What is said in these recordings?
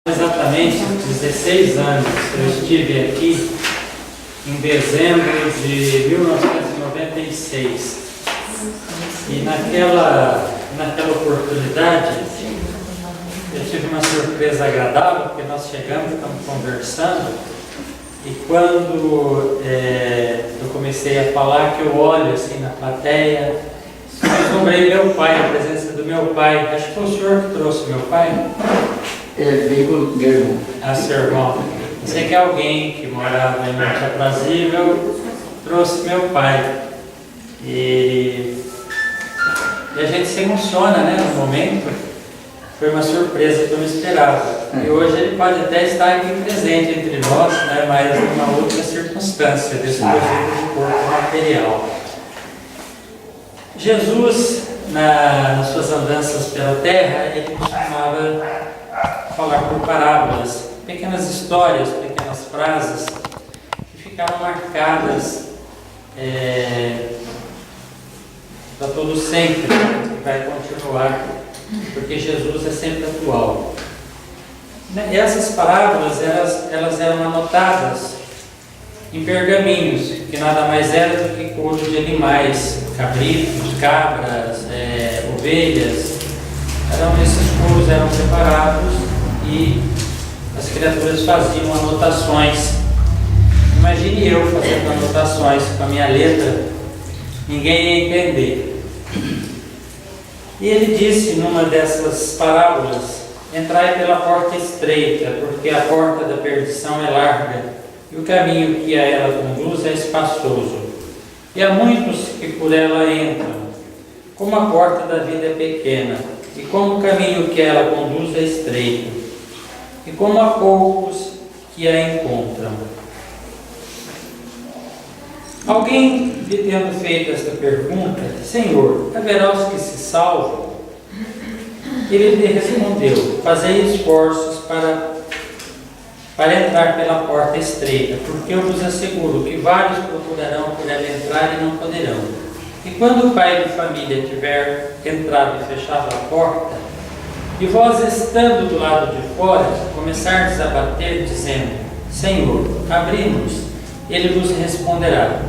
Exatamente 16 anos. Eu estive aqui em dezembro de 1996 e naquela oportunidade eu tive uma surpresa agradável, porque nós chegamos, estamos conversando, e quando eu comecei a falar, que eu olho assim na plateia, eu lembrei meu pai, a presença do meu pai. Acho que foi o senhor que trouxe meu pai. Veio com meu irmão. Seu irmão. Sei que alguém que morava em Monte Aprazível trouxe meu pai. E a gente se emociona, né, no momento. Foi uma surpresa que eu não esperava. E hoje ele pode até estar aqui presente entre nós, né, mas numa outra circunstância desse projeto de corpo material. Jesus, nas suas andanças pela terra, ele costumava falar por parábolas, pequenas histórias, pequenas frases que ficaram marcadas para todo sempre, e vai continuar, porque Jesus é sempre atual. E essas parábolas, elas eram anotadas em pergaminhos, que nada mais era do que couro de animais, cabritos, cabras, ovelhas. Esses couros eram separados e as criaturas faziam anotações. Imagine eu fazendo anotações com a minha letra, ninguém ia entender. E ele disse numa dessas parábolas: entrai pela porta estreita, porque a porta da perdição é larga, e o caminho que a ela conduz é espaçoso. E há muitos que por ela entram. Como a porta da vida é pequena, e como o caminho que ela conduz é estreito, e como há poucos que a encontram. Alguém lhe tendo feito esta pergunta: Senhor, haverá os que se salvam? Ele lhe respondeu: fazei esforços para entrar pela porta estreita, porque eu vos asseguro que vários procurarão por ela entrar e não poderão. E quando o pai de família tiver entrado e fechado a porta, e vós estando do lado de fora, começardes a bater, dizendo: Senhor, abri-nos, ele vos responderá: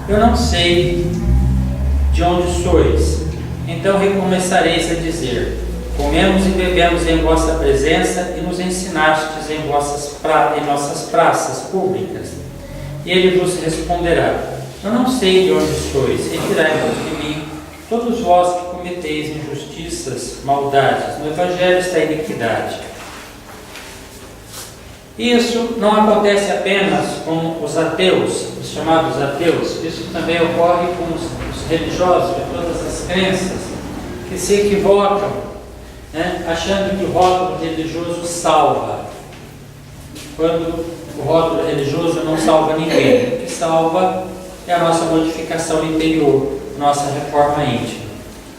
eu não sei de onde sois. Então recomeçareis a dizer: comemos e bebemos em vossa presença e nos ensinastes em nossas praças públicas. E ele vos responderá: eu não sei de onde sois, retirai-vos de mim, todos vós que cometeis injustiças, maldades, no evangelho está a iniquidade. Isso não acontece apenas com os ateus, os chamados ateus. Isso também ocorre com os religiosos de todas as crenças, que se equivocam, né, achando que o rótulo religioso salva, quando o rótulo religioso não salva ninguém. O que salva é a nossa modificação interior, nossa reforma íntima.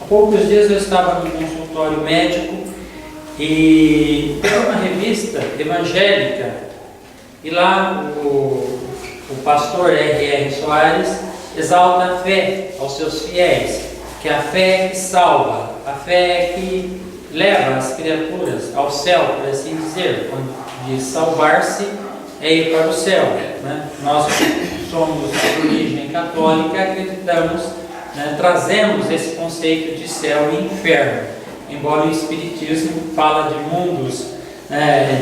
Há poucos dias eu estava no consultório médico e tem uma revista evangélica, e lá o pastor R.R. Soares exalta a fé aos seus fiéis, que a fé é que salva, a fé é que leva as criaturas ao céu, por assim dizer. Quando diz salvar-se, é ir para o céu, né? Nós somos de origem católica, acreditamos, né, trazemos esse conceito de céu e inferno, embora o Espiritismo fala de mundos,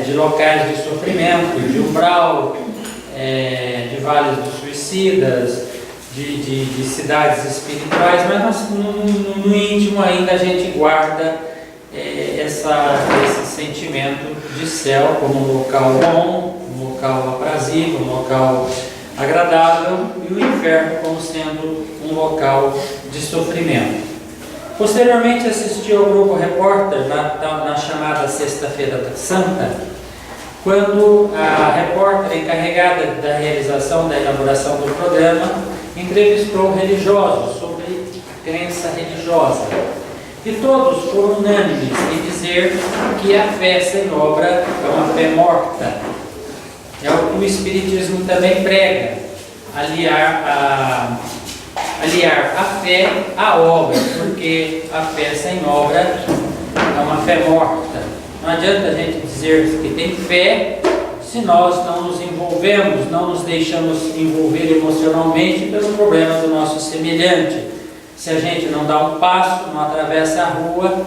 de locais de sofrimento, de umbral, de vales dos suicidas, de cidades espirituais, mas nós, no íntimo ainda a gente guarda esse sentimento de céu como um local bom, um local aprazível, um local agradável, e o inferno como sendo um local de sofrimento. Posteriormente assisti ao Grupo Repórter na chamada Sexta-feira Santa, quando a repórter encarregada da realização da elaboração do programa entrevistou religiosos sobre crença religiosa. E todos foram unânimes em dizer que a fé sem obra é uma fé morta. É o que o Espiritismo também prega: aliar a fé à obra, porque a fé sem obra é uma fé morta. Não adianta a gente dizer que tem fé se nós não nos envolvemos, não nos deixamos envolver emocionalmente pelo problema do nosso semelhante. Se a gente não dá um passo, não atravessa a rua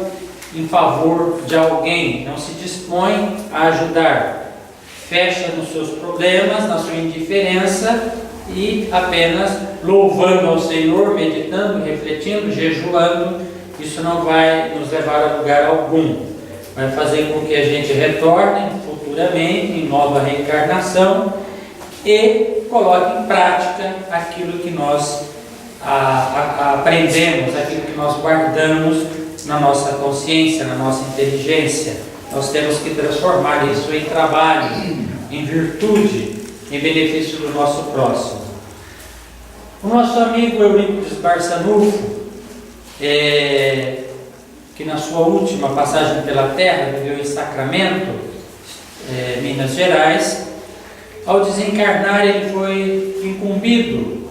em favor de alguém, não se dispõe a ajudar, fecha nos seus problemas, na sua indiferença e apenas louvando ao Senhor, meditando, refletindo, jejuando, isso não vai nos levar a lugar algum. Vai fazer com que a gente retorne futuramente em nova reencarnação e coloque em prática aquilo que nós aprendemos, aquilo que nós guardamos na nossa consciência, na nossa inteligência. Nós temos que transformar isso em trabalho, em virtude, em benefício do nosso próximo. O nosso amigo Eurípides Barçanufo, que na sua última passagem pela Terra viveu em Sacramento, Minas Gerais, ao desencarnar ele foi incumbido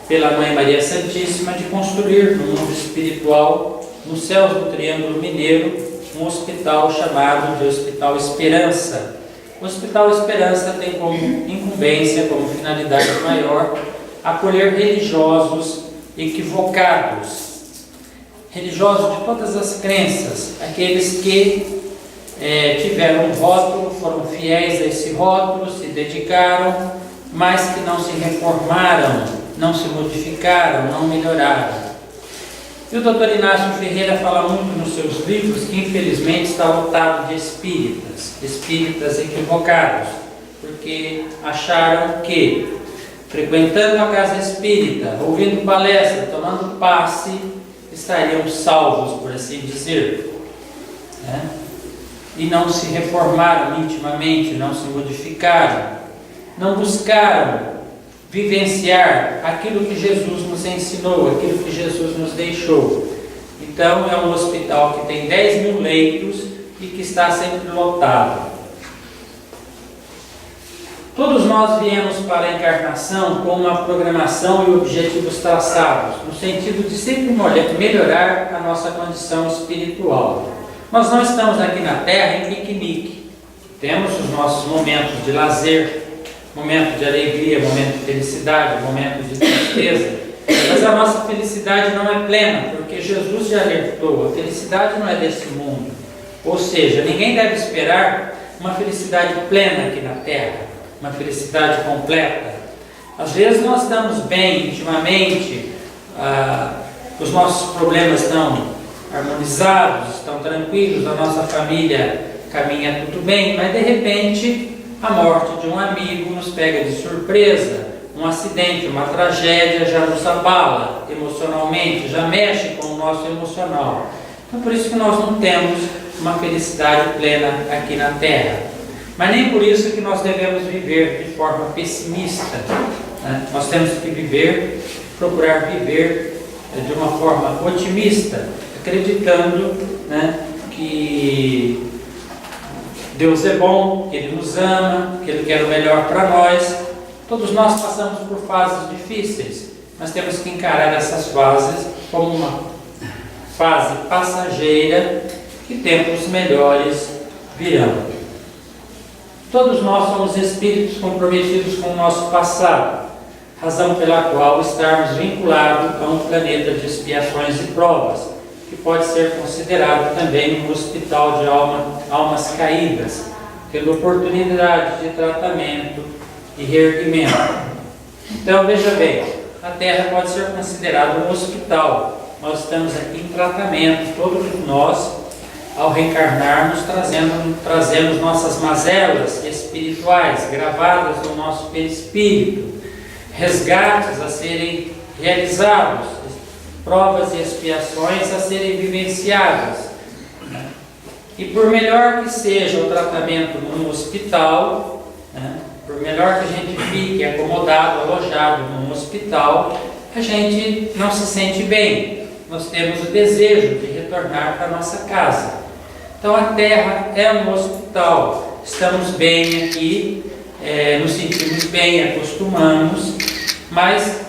pela Mãe Maria Santíssima de construir no mundo espiritual, nos céus do Triângulo Mineiro, um hospital chamado de Hospital Esperança. O Hospital Esperança tem como incumbência, como finalidade maior, acolher religiosos equivocados, religiosos de todas as crenças, aqueles que tiveram um rótulo, foram fiéis a esse rótulo, se dedicaram, mas que não se reformaram, não se modificaram, não melhoraram. E o Dr. Inácio Ferreira fala muito nos seus livros que infelizmente está lotado de espíritas equivocados, porque acharam que frequentando a casa espírita, ouvindo palestra, tomando passe, estariam salvos, por assim dizer, né? E não se reformaram intimamente, não se modificaram, não buscaram vivenciar aquilo que Jesus nos ensinou, aquilo que Jesus nos deixou. Então é um hospital que tem 10.000 leitos e que está sempre lotado. Todos nós viemos para a encarnação com uma programação e objetivos traçados, no sentido de sempre melhorar a nossa condição espiritual. Nós não estamos aqui na Terra em piquenique. Temos os nossos momentos de lazer, momento de alegria, momento de felicidade, momento de tristeza. Mas a nossa felicidade não é plena, porque Jesus já alertou, a felicidade não é desse mundo. Ou seja, ninguém deve esperar uma felicidade plena aqui na Terra, uma felicidade completa. Às vezes nós estamos bem intimamente, os nossos problemas estão harmonizados, estão tranquilos, a nossa família caminha tudo bem, mas de repente a morte de um amigo nos pega de surpresa, um acidente, uma tragédia já nos abala emocionalmente, já mexe com o nosso emocional. Então por isso que nós não temos uma felicidade plena aqui na Terra. Mas nem por isso que nós devemos viver de forma pessimista, né? Nós temos que procurar viver de uma forma otimista, acreditando, né, que Deus é bom, que Ele nos ama, que Ele quer o melhor para nós. Todos nós passamos por fases difíceis, mas temos que encarar essas fases como uma fase passageira, que tempos melhores virão. Todos nós somos espíritos comprometidos com o nosso passado, razão pela qual estarmos vinculados a um planeta de expiações e provas, que pode ser considerado também um hospital de almas caídas, tendo oportunidade de tratamento e reerguimento. Então veja bem, a Terra pode ser considerada um hospital. Nós estamos aqui em tratamento, todos nós, ao reencarnarmos, trazemos nossas mazelas espirituais gravadas no nosso perispírito, resgates a serem realizados, provas e expiações a serem vivenciadas. E por melhor que seja o tratamento num hospital, né, por melhor que a gente fique acomodado, alojado num hospital, a gente não se sente bem. Nós temos o desejo de retornar para a nossa casa. Então a Terra é um hospital. Estamos bem aqui, nos sentimos bem, acostumamos, mas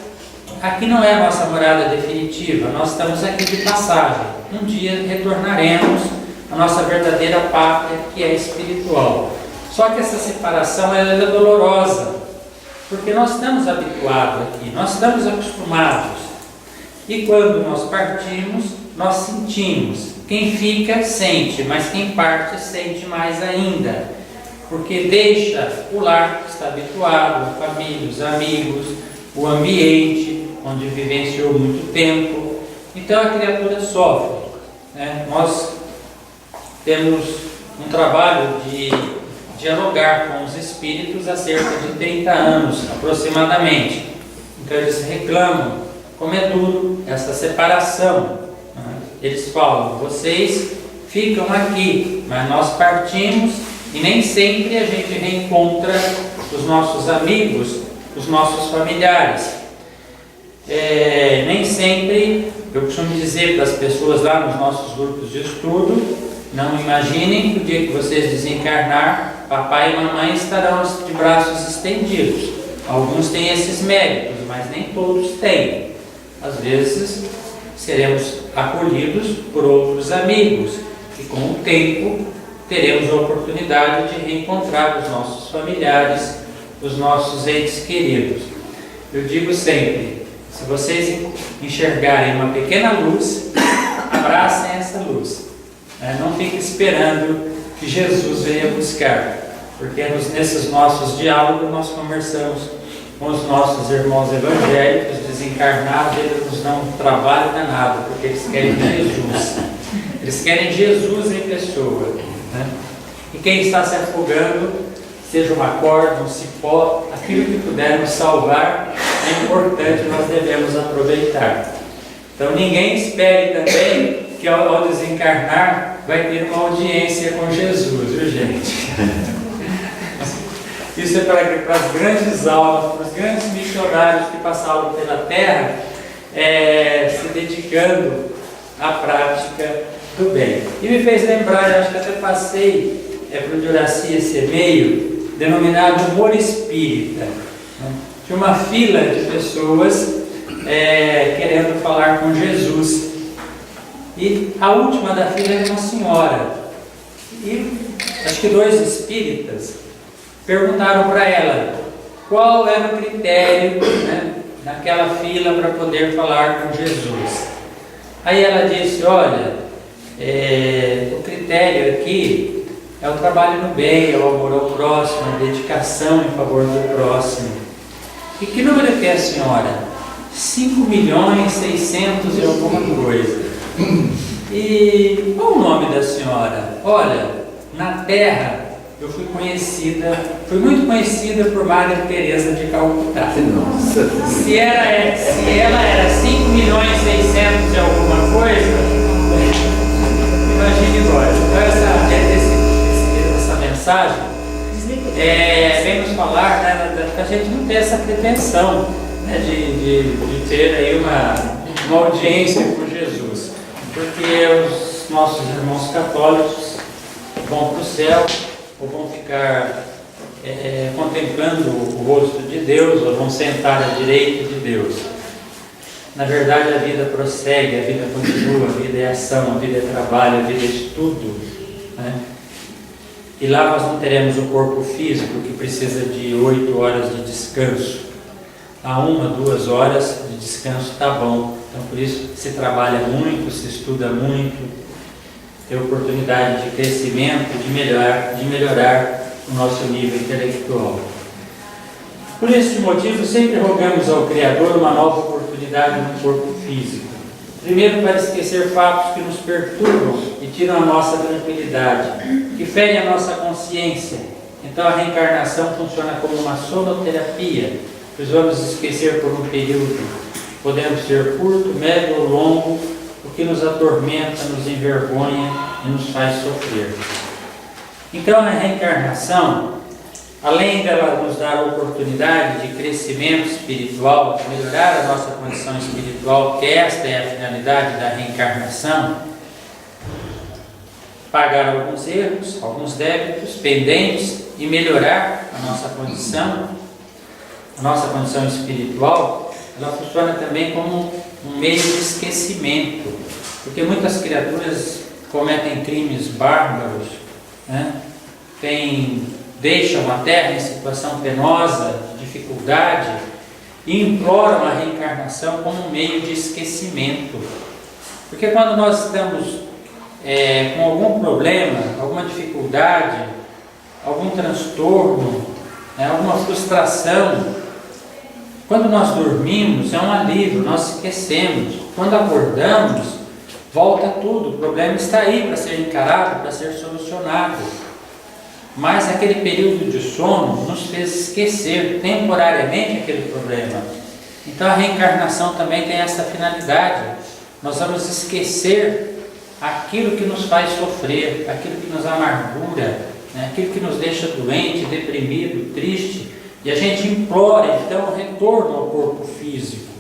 aqui não é a nossa morada definitiva, nós estamos aqui de passagem. Um dia retornaremos a nossa verdadeira pátria, que é espiritual. Só que essa separação ela é dolorosa, porque nós estamos habituados aqui, nós estamos acostumados. E quando nós partimos, nós sentimos. Quem fica, sente, mas quem parte, sente mais ainda. Porque deixa o lar que está habituado, a família, os amigos, o ambiente, onde vivenciou muito tempo. Então a criatura sofre, né? Nós temos um trabalho de dialogar com os espíritos há cerca de 30 anos, aproximadamente. Então eles reclamam como é duro essa separação, né? Eles falam, vocês ficam aqui, mas nós partimos e nem sempre a gente reencontra os nossos amigos, os nossos familiares. Nem sempre, eu costumo dizer para as pessoas lá nos nossos grupos de estudo, não imaginem que o dia que vocês desencarnar, papai e mamãe estarão de braços estendidos. Alguns têm esses méritos, mas nem todos têm. Às vezes seremos acolhidos por outros amigos e com o tempo teremos a oportunidade de reencontrar os nossos familiares, os nossos entes queridos. Eu digo sempre, se vocês enxergarem uma pequena luz, abracem essa luz. Não fiquem esperando que Jesus venha buscar, porque nesses nossos diálogos nós conversamos com os nossos irmãos evangélicos desencarnados, eles nos dão um trabalho danado, porque eles querem Jesus. Eles querem Jesus em pessoa, né? E quem está se afogando, seja uma corda, um cipó, aquilo que puder nos salvar, é importante, nós devemos aproveitar. Então ninguém espere também que ao desencarnar vai ter uma audiência com Jesus, viu gente? Isso é para as grandes almas, para os grandes missionários que passaram pela terra, se dedicando à prática do bem. E me fez lembrar, eu acho que até passei para o Juraci esse e-mail, denominado Humor Espírita. Tinha uma fila de pessoas querendo falar com Jesus. E a última da fila era uma senhora. E acho que 2 espíritas perguntaram para ela qual era o critério, né, naquela fila para poder falar com Jesus. Aí ela disse, olha, o critério aqui é o trabalho no bem, é o amor ao próximo, a dedicação em favor do próximo. E que número que é a senhora? 5.600.000 e alguma coisa. E qual o nome da senhora? Olha, na Terra eu fui muito conhecida por Maria Teresa de Calcutá. Nossa. Se ela era 5.600.000 e alguma coisa, imagine agora. Então essa mensagem vem nos falar, né, para a gente não ter essa pretensão, né, de ter aí uma audiência com Jesus, porque os nossos irmãos católicos vão para o céu ou vão ficar contemplando o rosto de Deus, ou vão sentar à direita de Deus. Na verdade, a vida prossegue, a vida continua, a vida é ação, a vida é trabalho, a vida é estudo, né? E lá nós não teremos o corpo físico que precisa de 8 horas de descanso. A 1, 2 horas de descanso está bom. Então, por isso se trabalha muito, se estuda muito, tem oportunidade de crescimento, de melhorar o nosso nível intelectual. Por este motivo, sempre rogamos ao Criador uma nova oportunidade no corpo físico. Primeiro, para esquecer fatos que nos perturbam e tiram a nossa tranquilidade, que ferem a nossa consciência. Então, a reencarnação funciona como uma sonoterapia, pois vamos esquecer por um período. Podemos ser curto, médio ou longo, o que nos atormenta, nos envergonha e nos faz sofrer. Então, a reencarnação, além dela nos dar a oportunidade de crescimento espiritual, de melhorar a nossa condição espiritual, que esta é a finalidade da reencarnação, pagar alguns erros, alguns débitos pendentes e melhorar a nossa condição espiritual, ela funciona também como um meio de esquecimento, porque muitas criaturas cometem crimes bárbaros, né? Deixam a terra em situação penosa, de dificuldade, e imploram a reencarnação como um meio de esquecimento. Porque quando nós estamos com algum problema, alguma dificuldade, algum transtorno, alguma frustração, quando nós dormimos é um alívio, nós esquecemos. Quando acordamos, volta tudo, o problema está aí para ser encarado, para ser solucionado. Mas aquele período de sono nos fez esquecer temporariamente aquele problema. Então a reencarnação também tem essa finalidade. Nós vamos esquecer aquilo que nos faz sofrer, aquilo que nos amargura, né? Aquilo que nos deixa doente, deprimido, triste. E a gente implora então o retorno ao corpo físico.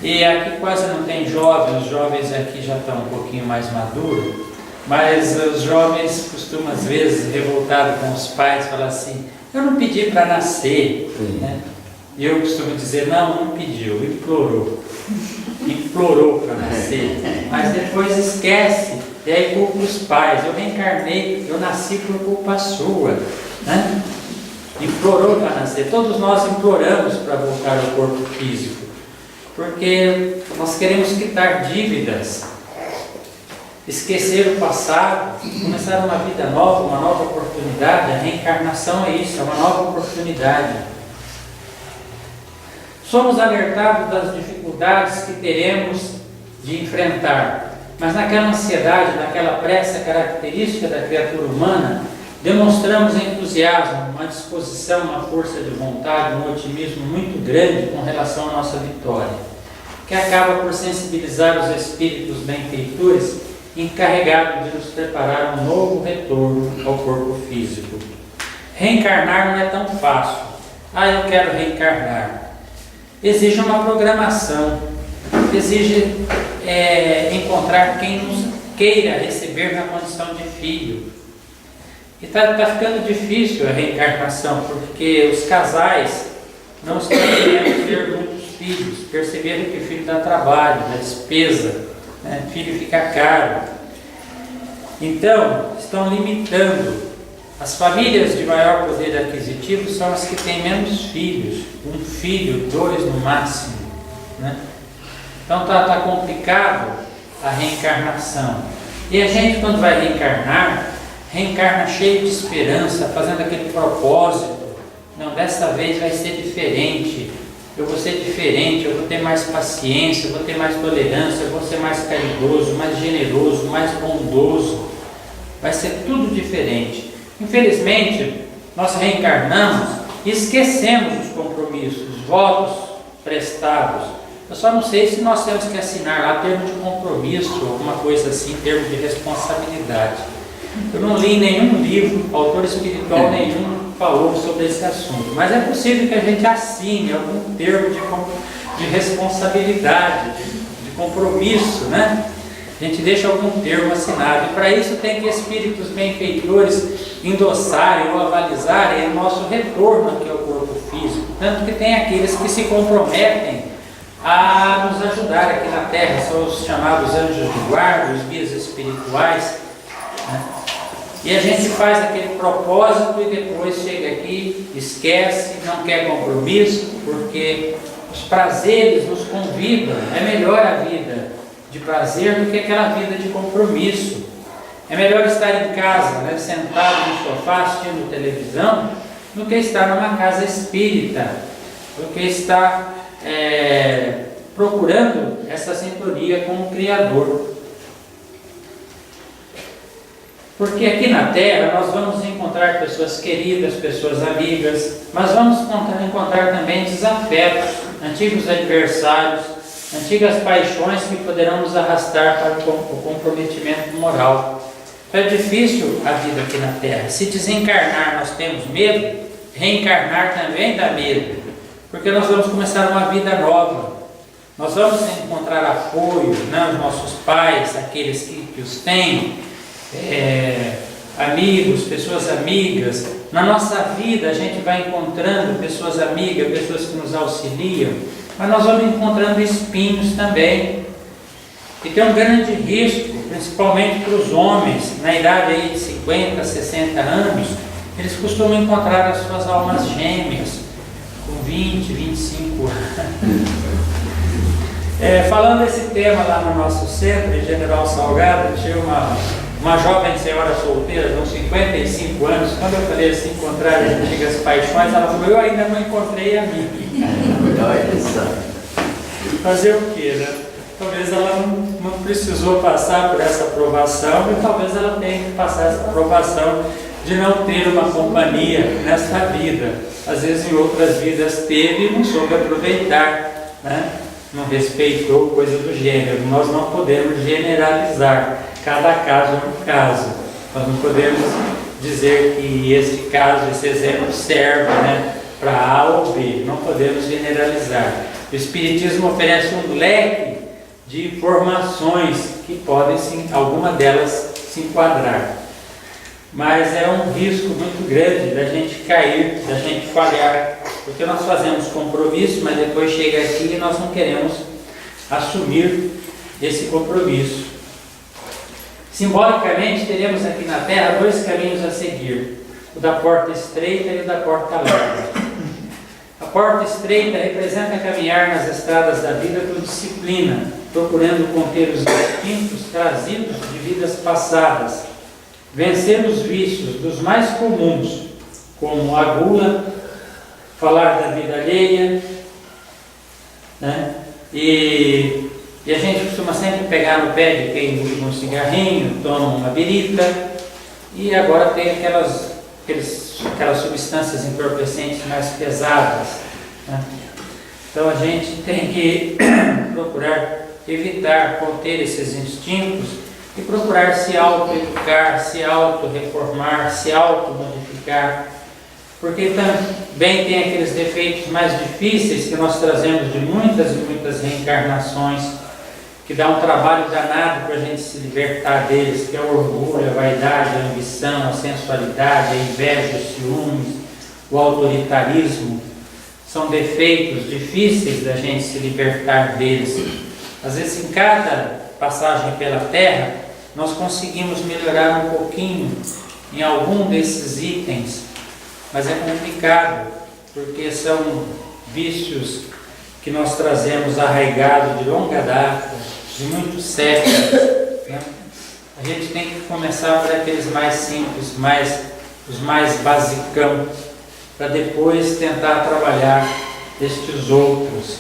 E aqui quase não tem jovens, os jovens aqui já estão um pouquinho mais maduros. Mas os jovens costumam, às vezes, revoltados com os pais, falar assim: eu não pedi para nascer, né? E eu costumo dizer: não pediu, implorou para nascer, mas depois esquece, e aí culpa os pais. Eu reencarnei, eu nasci por culpa sua, né? Implorou para nascer. Todos nós imploramos para voltar ao corpo físico, porque nós queremos quitar dívidas, esquecer o passado, começar uma vida nova, uma nova oportunidade. A reencarnação é isso, é uma nova oportunidade. Somos alertados das dificuldades que teremos de enfrentar, mas naquela ansiedade, naquela pressa característica da criatura humana, demonstramos entusiasmo, uma disposição, uma força de vontade, um otimismo muito grande com relação à nossa vitória, que acaba por sensibilizar os espíritos benfeitores encarregado de nos preparar um novo retorno ao corpo físico. Reencarnar não é tão fácil. Eu quero reencarnar. Exige uma programação, exige encontrar quem nos queira receber na condição de filho. E está ficando difícil a reencarnação, porque os casais não estão querendo ter muitos filhos, perceberam que filho dá trabalho, dá despesa, filho fica caro. Então, estão limitando. As famílias de maior poder aquisitivo são as que têm menos filhos, um filho, 2 no máximo, né? Então está complicado a reencarnação. E a gente, quando vai reencarnar, reencarna cheio de esperança, fazendo aquele propósito: não, dessa vez vai ser diferente. Eu vou ser diferente, eu vou ter mais paciência, eu vou ter mais tolerância, eu vou ser mais caridoso, mais generoso, mais bondoso. Vai ser tudo diferente. Infelizmente, nós reencarnamos e esquecemos os compromissos, os votos prestados. Eu só não sei se nós temos que assinar lá termo de compromisso, alguma coisa assim, termo de responsabilidade. Eu não li nenhum livro, autor espiritual nenhum falou sobre esse assunto, mas é possível que a gente assine algum termo de responsabilidade, de compromisso, né? A gente deixa algum termo assinado, e para isso tem que espíritos benfeitores endossarem ou avalizarem o nosso retorno aqui ao corpo físico, tanto que tem aqueles que se comprometem a nos ajudar aqui na Terra, são os chamados anjos de guarda, os guias espirituais, né? E a gente faz aquele propósito e depois chega aqui, esquece, não quer compromisso, porque os prazeres nos convidam. É melhor a vida de prazer do que aquela vida de compromisso. É melhor estar em casa, né, sentado no sofá assistindo televisão, do que estar numa casa espírita, do que estar procurando essa sintonia com o Criador. Porque aqui na Terra nós vamos encontrar pessoas queridas, pessoas amigas, mas vamos encontrar também desafetos, antigos adversários, antigas paixões que poderão nos arrastar para o comprometimento moral. Então é difícil a vida aqui na Terra. Se desencarnar nós temos medo, reencarnar também dá medo, porque nós vamos começar uma vida nova. Nós vamos encontrar apoio, né, os nossos pais, aqueles que os têm, amigos, pessoas amigas. Na nossa vida a gente vai encontrando pessoas amigas, pessoas que nos auxiliam, mas nós vamos encontrando espinhos também. E tem um grande risco principalmente para os homens, na idade aí de 50, 60 anos, eles costumam encontrar as suas almas gêmeas, com 20, 25 anos. Falando desse tema lá no nosso centro, em General Salgado, tinha uma jovem senhora solteira, de uns 55 anos. Quando eu falei assim, encontrar as antigas paixões, ela falou: eu ainda não encontrei a minha. Fazer o quê, né? Talvez ela não precisou passar por essa provação, e talvez ela tenha que passar essa provação de não ter uma companhia nesta vida. Às vezes em outras vidas teve e não soube aproveitar, né? Não respeitou, coisa do gênero. Nós não podemos generalizar, cada caso é um caso. Nós não podemos dizer que esse caso, esse exemplo serve, né, para A ou B. Não podemos generalizar. O Espiritismo oferece um leque de informações que podem, sim, alguma delas se enquadrar. Mas é um risco muito grande da gente cair, da gente falhar, porque nós fazemos compromisso, mas depois chega aqui e nós não queremos assumir esse compromisso. Simbolicamente, teremos aqui na Terra dois caminhos a seguir: o da porta estreita e o da porta larga. A porta estreita representa caminhar nas estradas da vida com disciplina, procurando conter os instintos trazidos de vidas passadas, vencer os vícios dos mais comuns, como a gula, falar da vida alheia, né? E a gente costuma sempre pegar no pé de quem usa um cigarrinho, toma uma birita, e agora tem aquelas substâncias entorpecentes mais pesadas, né? Então a gente tem que procurar evitar, conter esses instintos e procurar se auto-educar, se auto-reformar, se auto-modificar, porque também tem aqueles defeitos mais difíceis que nós trazemos de muitas e muitas reencarnações, que dá um trabalho danado para a gente se libertar deles, que é o orgulho, a vaidade, a ambição, a sensualidade, a inveja, os ciúmes, o autoritarismo. São defeitos difíceis da gente se libertar deles. Às vezes, em cada passagem pela Terra, nós conseguimos melhorar um pouquinho em algum desses itens, mas é complicado, porque são vícios que nós trazemos arraigados de longa data, de muitos séculos, né? A gente tem que começar por aqueles mais simples, os mais basicão, para depois tentar trabalhar estes outros,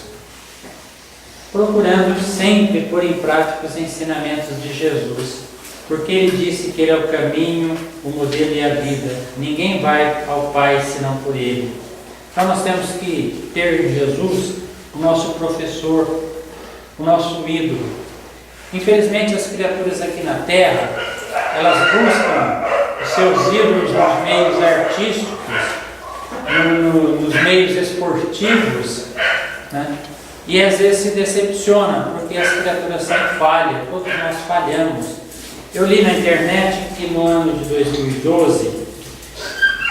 procurando sempre pôr em prática os ensinamentos de Jesus, porque Ele disse que Ele é o caminho, o modelo e a vida. Ninguém vai ao Pai senão por Ele. Então nós temos que ter em Jesus o nosso professor, o nosso ídolo. Infelizmente as criaturas aqui na Terra, elas buscam os seus ídolos nos meios artísticos, nos meios esportivos, né? E às vezes se decepcionam, porque as criaturas sempre falham, todos nós falhamos. Eu li na internet que no ano de 2012,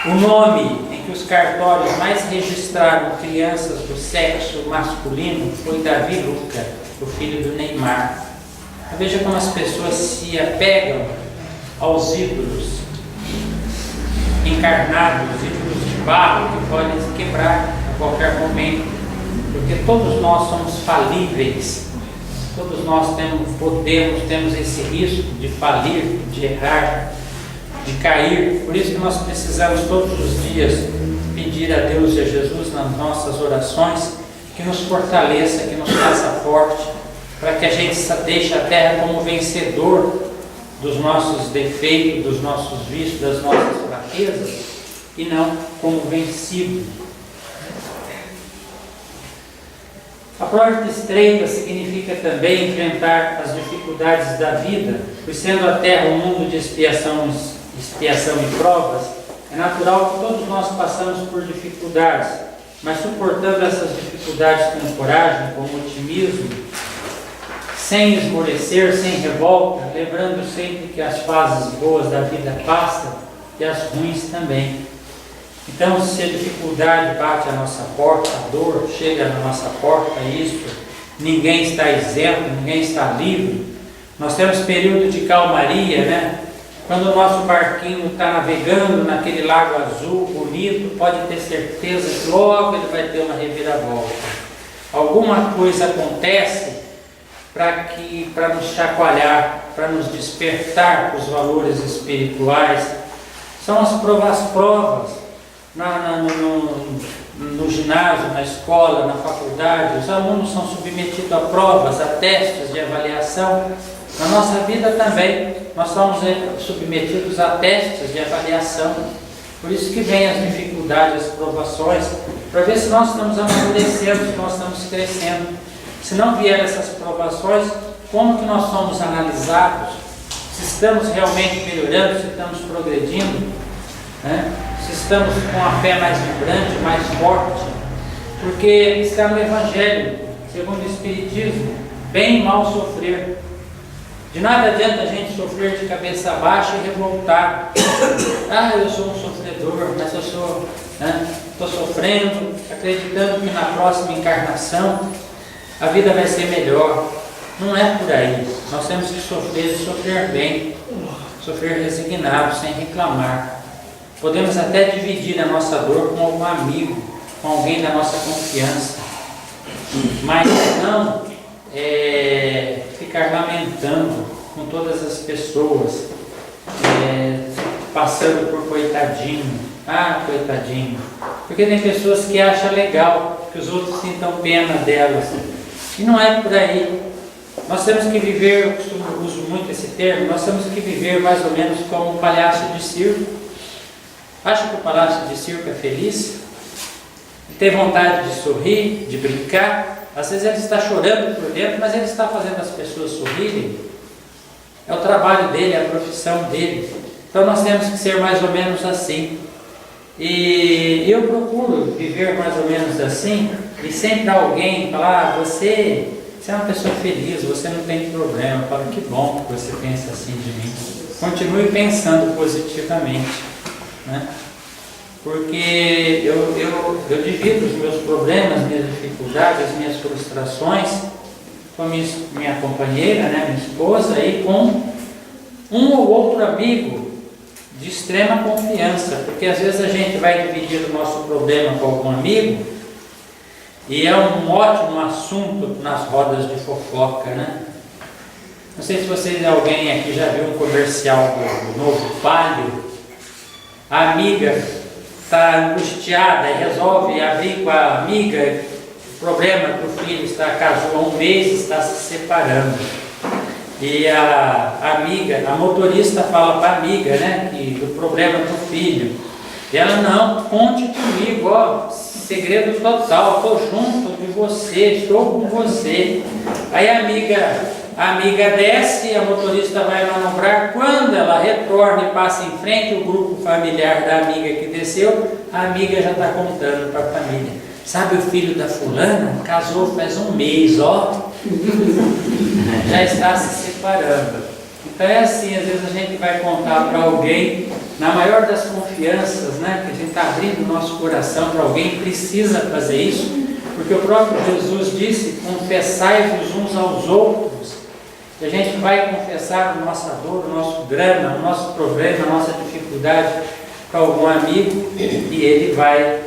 o nome em que os cartórios mais registraram crianças do sexo masculino foi Davi Luca, o filho do Neymar. Veja como as pessoas se apegam aos ídolos encarnados, ídolos de barro que podem se quebrar a qualquer momento, porque todos nós somos falíveis, todos nós temos esse risco de falir, de errar, de cair. Por isso que nós precisamos todos os dias pedir a Deus e a Jesus nas nossas orações que nos fortaleça, que nos faça forte, para que a gente deixe a Terra como vencedor dos nossos defeitos, dos nossos vícios, das nossas fraquezas, e não como vencido. A porta estreita significa também enfrentar as dificuldades da vida, pois sendo a Terra um mundo de expiação e provas, é natural que todos nós passamos por dificuldades, mas suportando essas dificuldades com coragem, com otimismo, sem esmorecer, sem revolta, lembrando sempre que as fases boas da vida passam e as ruins também. Então, se a dificuldade bate à nossa porta, a dor chega na nossa porta, ninguém está isento, ninguém está livre, Nós temos período de calmaria, né? Quando o nosso barquinho está navegando naquele lago azul, bonito, pode ter certeza que logo ele vai ter uma reviravolta. Alguma coisa acontece para nos chacoalhar, para nos despertar para os valores espirituais. São as provas no ginásio, na escola, na faculdade. Os alunos são submetidos a provas, a testes de avaliação. Na nossa vida também, nós somos submetidos a testes de avaliação. Por isso que vem as dificuldades, as provações, para ver se nós estamos amadurecendo, se nós estamos crescendo. Se não vier essas provações, como que nós somos analisados? Se estamos realmente melhorando, se estamos progredindo, né? Se estamos com a fé mais vibrante, mais forte. Porque está no Evangelho, segundo o Espiritismo, bem e mal sofrer. De nada adianta a gente sofrer de cabeça baixa e revoltar. Ah, eu sou um sofredor, mas eu estou sofrendo, acreditando que na próxima encarnação a vida vai ser melhor. Não é por aí. Nós temos que sofrer e sofrer bem, sofrer resignado, sem reclamar. Podemos até dividir a nossa dor com algum amigo, com alguém da nossa confiança, mas não ficar lamentando com todas as pessoas, passando por coitadinho. Ah, coitadinho. Porque tem pessoas que acham legal que os outros sintam pena delas. E não é por aí. Nós temos que viver, eu uso muito esse termo, nós temos que viver mais ou menos como um palhaço de circo. Acha que o palhaço de circo é feliz? Tem vontade de sorrir, de brincar? Às vezes ele está chorando por dentro, mas ele está fazendo as pessoas sorrirem. É o trabalho dele, é a profissão dele. Então nós temos que ser mais ou menos assim. E eu procuro viver mais ou menos assim, e sempre alguém falar, você é uma pessoa feliz, você não tem problema. Eu falo, que bom que você pensa assim de mim. Continue pensando positivamente, né? Porque eu divido os meus problemas, minhas dificuldades, minhas frustrações com minha companheira, né, minha esposa, e com um ou outro amigo de extrema confiança, porque às vezes a gente vai dividir o nosso problema com algum amigo e é um ótimo assunto nas rodas de fofoca, né? Não sei se alguém aqui já viu um comercial do novo Palio. A amiga está angustiada e resolve abrir com a amiga o problema que o filho casou há um mês, está se separando. E a amiga, a motorista fala para a amiga, né, que o problema do filho. E ela, não, conte comigo, ó, segredo total, estou junto de você, estou com você. Aí a amiga desce, a motorista vai manobrar. Quando ela retorna e passa em frente ao grupo familiar da amiga que desceu, a amiga já está contando para a família. Sabe o filho da fulana? Casou faz um mês, ó. Já está se separando. Então é assim, às vezes a gente vai contar para alguém, na maior das confianças, né? Que a gente está abrindo o nosso coração para alguém, precisa fazer isso, porque o próprio Jesus disse, confessai-vos uns aos outros. E a gente vai confessar a nossa dor, o nosso drama, o nosso problema, a nossa dificuldade para algum amigo, e ele vai,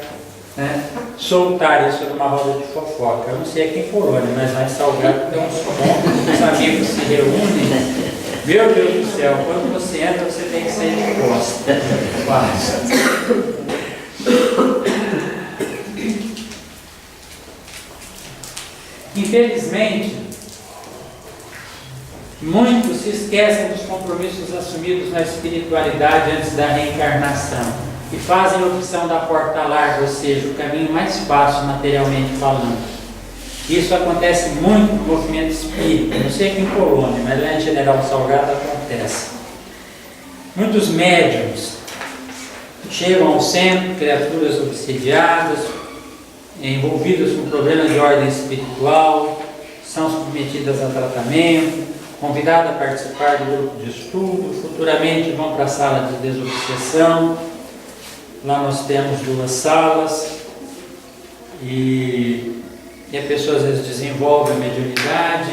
né, soltar isso numa roda de fofoca. Eu não sei aqui em Polônia, mas lá em Salgado tem uns pontos, os amigos se reúnem. Meu Deus do céu, quando você entra, você tem que sair de costas. Infelizmente, muitos se esquecem dos compromissos assumidos na espiritualidade antes da reencarnação e fazem a opção da porta larga, ou seja, o caminho mais fácil materialmente falando. Isso acontece muito no movimento espírita, não sei aqui em Polônia, mas lá em General Salgado acontece. Muitos médiums chegam ao centro, criaturas obsidiadas, envolvidas com problemas de ordem espiritual, são submetidas a tratamento, convidadas a participar do grupo de estudo, futuramente vão para a sala de desobsessão. Lá nós temos 2 salas e a pessoa às vezes desenvolve a mediunidade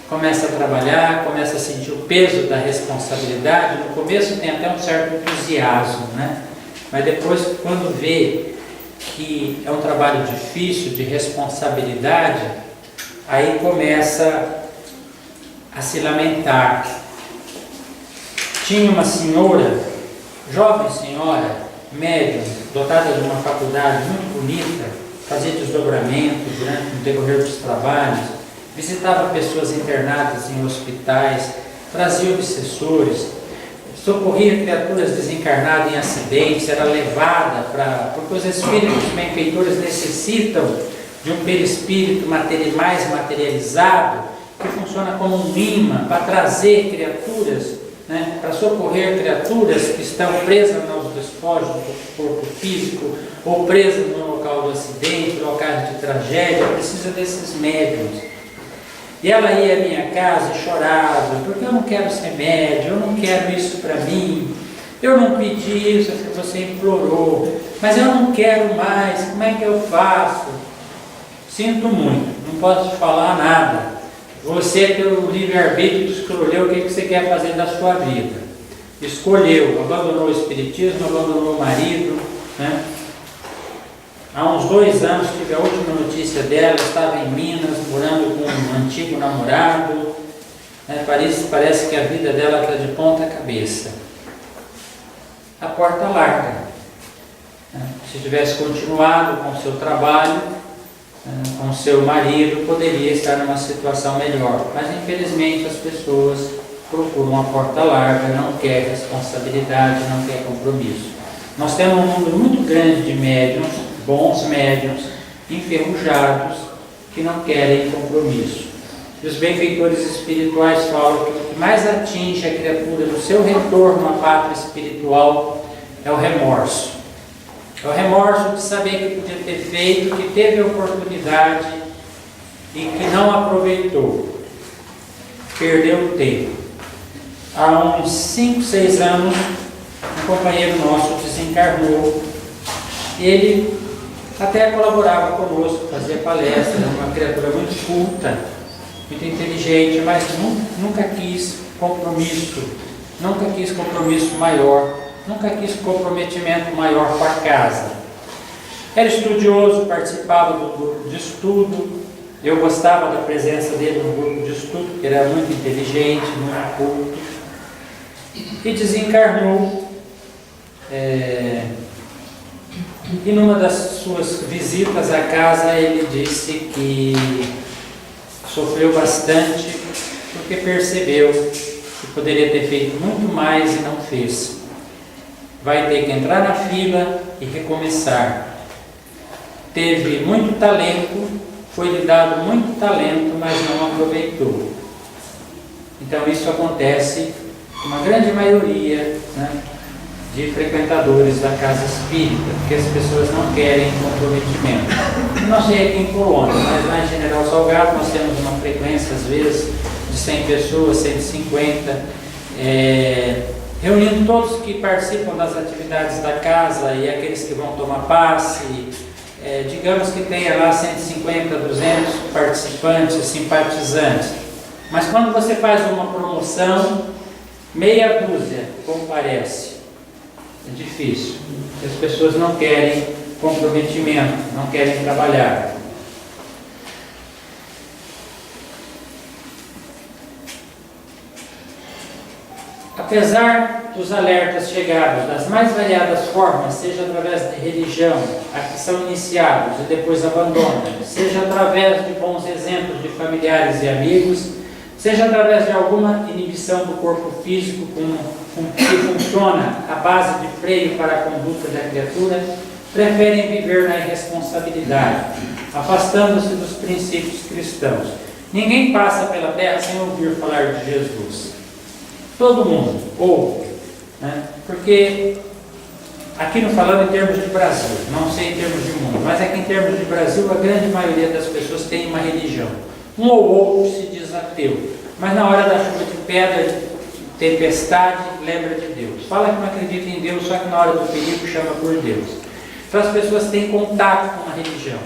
começa a trabalhar, começa a sentir o peso da responsabilidade. No começo tem até um certo entusiasmo, né? Mas depois, quando vê que é um trabalho difícil, de responsabilidade, aí começa a se lamentar. Tinha uma senhora, jovem senhora, médium, dotada de uma faculdade muito bonita, fazia desdobramento durante o decorrer dos trabalhos, visitava pessoas internadas em hospitais, trazia obsessores, socorria criaturas desencarnadas em acidentes, era levada porque os espíritos benfeitores necessitam de um perispírito mais materializado, que funciona como um imã para trazer criaturas, né, para socorrer criaturas que estão presas nos despojos do corpo físico, ou presas no local do acidente, locais de tragédia, precisa desses médiuns. E ela ia à minha casa e chorava, porque eu não quero ser médium, eu não quero isso para mim, eu não pedi isso, você implorou, mas eu não quero mais, como é que eu faço? Sinto muito, não posso te falar nada. Você tem o livre-arbítrio de escolher o que você quer fazer da sua vida. Escolheu, abandonou o espiritismo, abandonou o marido, né? Há uns 2 anos tive a última notícia dela, estava em Minas, morando com um antigo namorado, né? Parece que a vida dela está de ponta cabeça. A porta larga, né? Se tivesse continuado com o seu trabalho, com seu marido, poderia estar numa situação melhor, mas infelizmente as pessoas procuram a porta larga, não quer responsabilidade, não quer compromisso. Nós temos um número muito grande de médiuns, bons médiuns, enferrujados, que não querem compromisso. E os benfeitores espirituais falam que o que mais atinge a criatura no seu retorno à pátria espiritual é o remorso. É o remorso de saber que podia ter feito, que teve a oportunidade e que não aproveitou. Perdeu o tempo. Há uns 5, 6 anos, um companheiro nosso desencarnou. Ele até colaborava conosco, fazia palestra, era uma criatura muito culta, muito inteligente, mas nunca quis compromisso maior. Nunca quis comprometimento maior com a casa. Era estudioso, participava do grupo de estudo. Eu gostava da presença dele no grupo de estudo, porque ele era muito inteligente, muito culto. E desencarnou. E numa das suas visitas à casa, ele disse que sofreu bastante, porque percebeu que poderia ter feito muito mais e não fez. Vai ter que entrar na fila e recomeçar. Teve muito talento, foi lhe dado muito talento, mas não aproveitou. Então isso acontece com uma grande maioria, né, de frequentadores da casa espírita, porque as pessoas não querem comprometimento. Não sei aqui em Colônia, mas lá em General Salgado nós temos uma frequência às vezes de 100 pessoas, 150, reunindo todos que participam das atividades da casa e aqueles que vão tomar passe, digamos que tenha lá 150, 200 participantes, simpatizantes. Mas quando você faz uma promoção, meia dúzia comparece. É difícil. As pessoas não querem comprometimento, não querem trabalhar. Apesar dos alertas chegados das mais variadas formas, seja através de religião, a que são iniciados e depois abandonam, seja através de bons exemplos de familiares e amigos, seja através de alguma inibição do corpo físico que funciona à base de freio para a conduta da criatura, preferem viver na irresponsabilidade, afastando-se dos princípios cristãos. Ninguém passa pela terra sem ouvir falar de Jesus. Todo mundo ouve, né? Porque aqui não falando em termos de Brasil, não sei em termos de mundo, mas aqui em termos de Brasil a grande maioria das pessoas tem uma religião. Um ou outro se diz ateu, mas na hora da chuva de pedra, de tempestade, lembra de Deus. Fala que não acredita em Deus, só que na hora do perigo chama por Deus. Então as pessoas têm contato com a religião,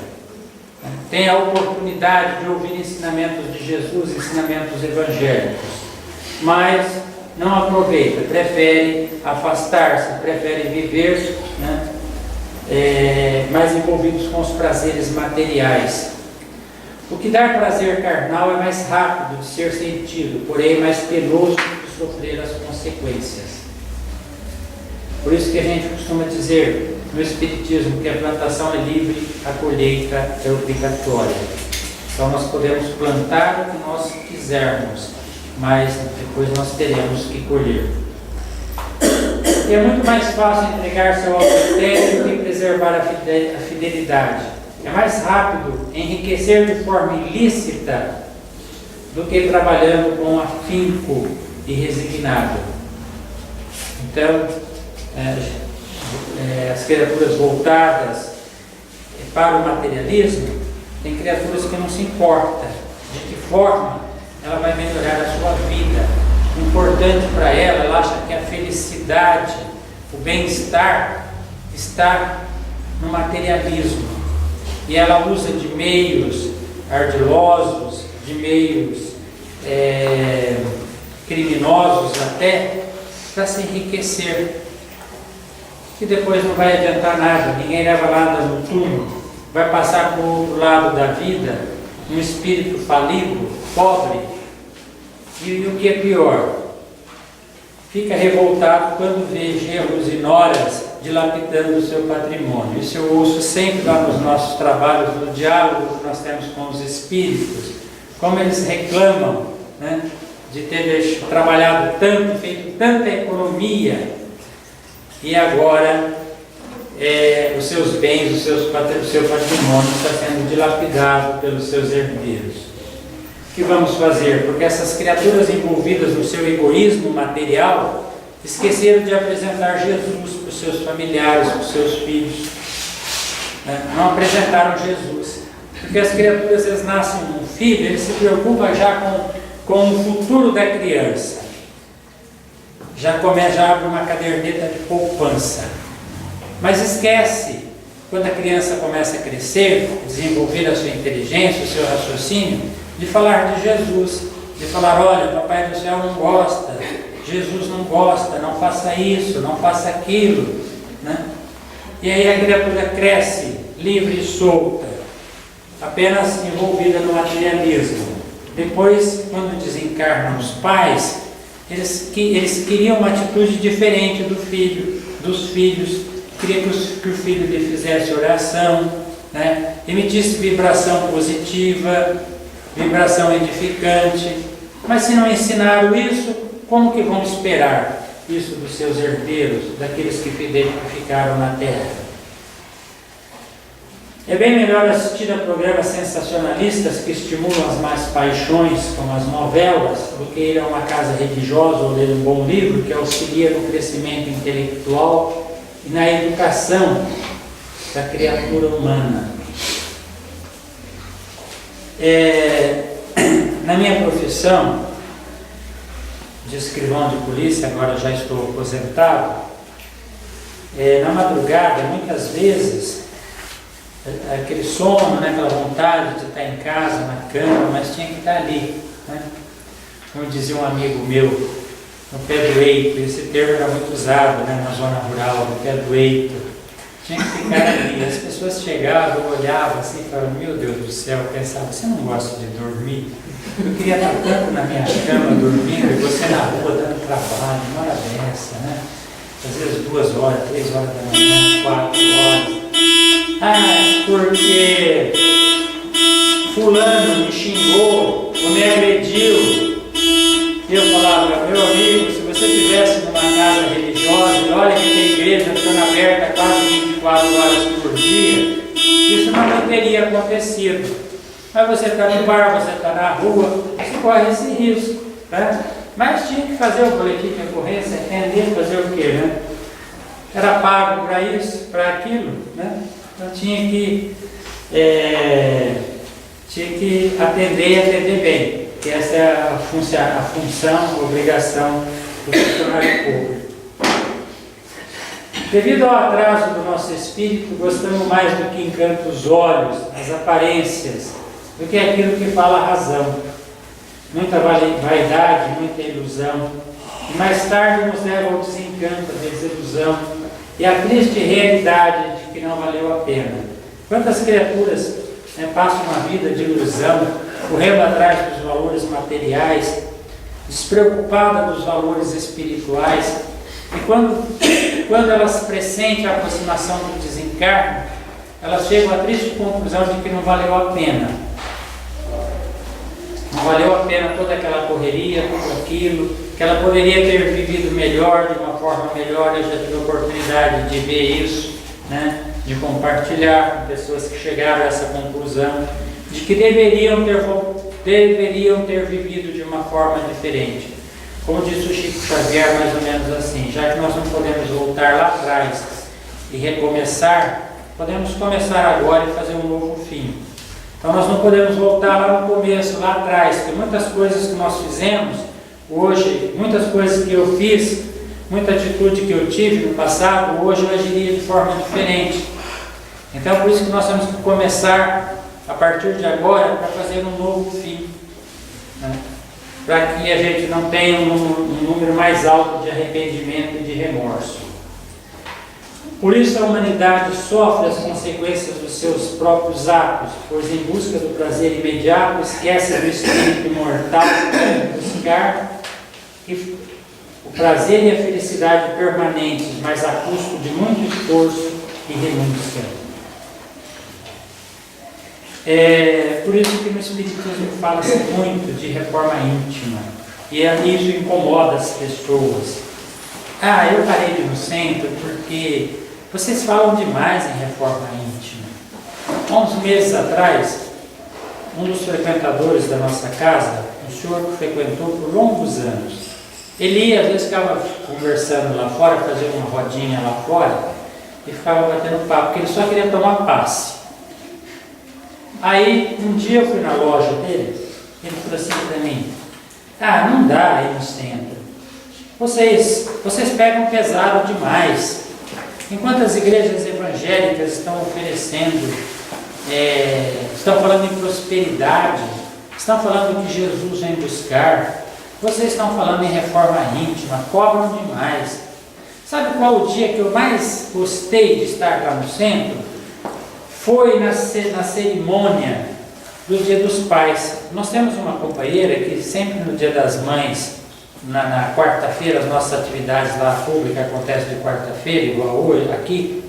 né? tem a oportunidade de ouvir ensinamentos de Jesus, ensinamentos evangélicos, mas não aproveita, prefere afastar-se, prefere viver, né, mais envolvidos com os prazeres materiais. O que dá prazer carnal é mais rápido de ser sentido, porém é mais penoso de sofrer as consequências. Por isso que a gente costuma dizer no Espiritismo que a plantação é livre, a colheita é obrigatória. Então nós podemos plantar o que nós quisermos, mas depois nós teremos que colher. E é muito mais fácil entregar-se ao adultério do que preservar a fidelidade. É mais rápido enriquecer de forma ilícita do que trabalhando com afinco e resignado. Então, as criaturas voltadas para o materialismo, tem criaturas que não se importam de que forma ela vai melhorar a sua vida. O importante para ela, ela acha que a felicidade, o bem-estar está no materialismo. E ela usa de meios ardilosos, de meios criminosos até, para se enriquecer. Que depois não vai adiantar nada, ninguém leva nada no túmulo, vai passar para o outro lado da vida um espírito falido, pobre, e o que é pior, fica revoltado quando vê genros e noras dilapidando o seu patrimônio. Isso eu ouço sempre lá nos nossos trabalhos, no diálogo que nós temos com os espíritos, como eles reclamam, né, de ter trabalhado tanto, feito tanta economia, e agora os seus bens, o seu patrimônio está sendo dilapidado pelos seus herdeiros. O que vamos fazer? Porque essas criaturas envolvidas no seu egoísmo material esqueceram de apresentar Jesus para os seus familiares, para os seus filhos. Não apresentaram Jesus. Porque as criaturas, eles nascem um filho, eles se preocupam já com o futuro da criança. Já abre uma caderneta de poupança. Mas esquece, quando a criança começa a crescer, desenvolver a sua inteligência, o seu raciocínio, de falar de Jesus, de falar, olha, Papai do Céu não gosta, Jesus não gosta, não faça isso, não faça aquilo, né? E aí a criatura cresce, livre e solta, apenas envolvida no materialismo. Depois, quando desencarnam os pais, eles queriam uma atitude diferente dos filhos, queria que o filho lhe fizesse oração, né? Emitisse vibração positiva, vibração edificante. Mas se não ensinaram isso, como que vão esperar isso dos seus herdeiros, daqueles que ficaram na terra? É bem melhor assistir a programas sensacionalistas que estimulam as más paixões, como as novelas, do que ir a uma casa religiosa ou ler um bom livro que auxilia no crescimento intelectual e na educação da criatura humana. Na minha profissão de escrivão de polícia, agora já estou aposentado, na madrugada, muitas vezes, aquele sono, né, aquela vontade de estar em casa, na cama, mas tinha que estar ali, né? Como dizia um amigo meu, no pé do eito, esse termo era muito usado, né, na zona rural, no pé do eito, tinha que ficar ali. As pessoas chegavam, olhavam assim e falavam, meu Deus do céu, pensavam, você não gosta de dormir? Eu queria estar tanto na minha cama dormindo e você na rua dando trabalho, uma hora dessa, né? Às vezes 2 horas, 3 horas da manhã, 4 horas. Ah, porque fulano me xingou ou me agrediu. E eu falava, meu amigo, se você estivesse numa casa religiosa, e olha que tem igreja ficando aberta quase 24 horas por dia, isso não teria acontecido. Mas você está no bar, você está na rua, você corre esse risco, né? Mas tinha que fazer o boletim de ocorrência, atender, fazer o quê, né? Era pago para isso, para aquilo, né? Então tinha que atender e atender bem, que essa é a função, a obrigação do funcionário público. Devido ao atraso do nosso espírito, gostamos mais do que encanta os olhos, as aparências, do que aquilo que fala a razão. Muita vaidade, muita ilusão, e mais tarde nos leva ao desencanto, à desilusão e à triste realidade de que não valeu a pena. Quantas criaturas passam uma vida de ilusão, correndo atrás dos valores materiais, despreocupada dos valores espirituais, e quando elas pressentem a aproximação do desencarno, elas chegam à triste conclusão de que não valeu a pena. Não valeu a pena toda aquela correria, tudo aquilo, que ela poderia ter vivido melhor, de uma forma melhor. Eu já tive a oportunidade de ver isso, né? De compartilhar com pessoas que chegaram a essa conclusão, de que deveriam ter vivido de uma forma diferente. Como disse o Chico Xavier, mais ou menos assim: já que nós não podemos voltar lá atrás e recomeçar, podemos começar agora e fazer um novo fim. Então nós não podemos voltar lá no começo, lá atrás, porque muitas coisas que nós fizemos hoje, muitas coisas que eu fiz, muita atitude que eu tive no passado, hoje eu agiria de forma diferente. Então por isso que nós temos que começar a partir de agora para fazer um novo fim, né? Para que a gente não tenha um número mais alto de arrependimento e de remorso. Por isso a humanidade sofre as consequências dos seus próprios atos, pois em busca do prazer imediato esquece do espírito imortal de buscar o prazer e a felicidade permanentes, mas a custo de muito esforço e renúncia. Por isso que no Espiritismo fala-se muito de reforma íntima, e isso incomoda as pessoas. Eu parei de ir no centro porque vocês falam demais em reforma íntima. Há uns meses atrás, um dos frequentadores da nossa casa, um senhor que frequentou por longos anos, ele ia, às vezes ficava conversando lá fora, fazia uma rodinha lá fora, e ficava batendo papo, porque ele só queria tomar passe. Aí, um dia eu fui na loja dele, ele falou assim para mim: não dá aí no centro. Vocês pegam pesado demais. Enquanto as igrejas evangélicas estão oferecendo, estão falando em prosperidade, estão falando que Jesus vem buscar, vocês estão falando em reforma íntima, cobram demais. Sabe qual o dia que eu mais gostei de estar lá no centro? Foi na cerimônia do Dia dos Pais. Nós temos uma companheira que sempre no Dia das Mães, na quarta-feira, as nossas atividades lá públicas acontecem de quarta-feira, igual hoje, aqui.